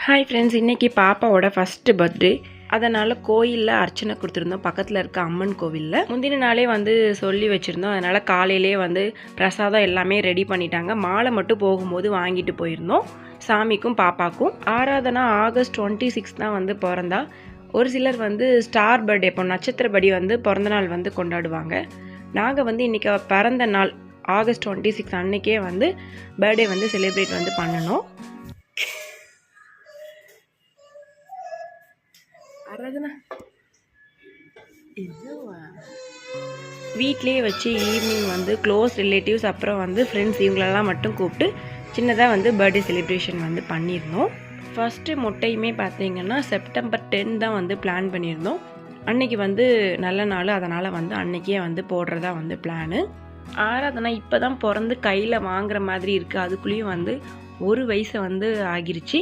Hi friends, இன்றைக்கி பாப்பாவோட first birthday. அதனால் கோயிலில் அர்ச்சனை கொடுத்துருந்தோம், பக்கத்தில் இருக்க அம்மன் கோவிலில். முந்தின நாளே வந்து சொல்லி வச்சுருந்தோம். அதனால் காலையிலே வந்து பிரசாதம் எல்லாமே ரெடி பண்ணிட்டாங்க. மாலை மட்டும் போகும்போது வாங்கிட்டு போயிருந்தோம் சாமிக்கும் பாப்பாக்கும். ஆராதனா ஆகஸ்ட் 26 தான் வந்து பிறந்தா. ஒரு சிலர் வந்து ஸ்டார் பர்த்டே, இப்போ நட்சத்திரப்படி வந்து பிறந்தநாள் வந்து கொண்டாடுவாங்க. நாங்கள் வந்து இன்றைக்கி பிறந்த நாள் ஆகஸ்ட் 26 அன்றைக்கே வந்து பர்த்டே வந்து செலிப்ரேட் வந்து பண்ணணும். வீட்லேயே வச்சு ஈவினிங் வந்து க்ளோஸ் ரிலேட்டிவ்ஸ் அப்புறம் வந்து ஃப்ரெண்ட்ஸ் இவங்களெல்லாம் மட்டும் கூப்பிட்டு சின்னதாக வந்து பர்த்டே செலிப்ரேஷன் வந்து பண்ணியிருந்தோம். ஃபஸ்ட்டு மொட்டையுமே பார்த்தீங்கன்னா செப்டம்பர் 10 தான் வந்து பிளான் பண்ணியிருந்தோம். அன்றைக்கி வந்து நல்ல நாள், அதனால் வந்து அன்றைக்கே வந்து போடுறதா வந்து பிளானு. ஆராதனா இப்போ தான் பிறந்து கையில் வாங்குற மாதிரி இருக்குது. அதுக்குள்ளேயும் வந்து 1 வயசு வந்து ஆகிருச்சு.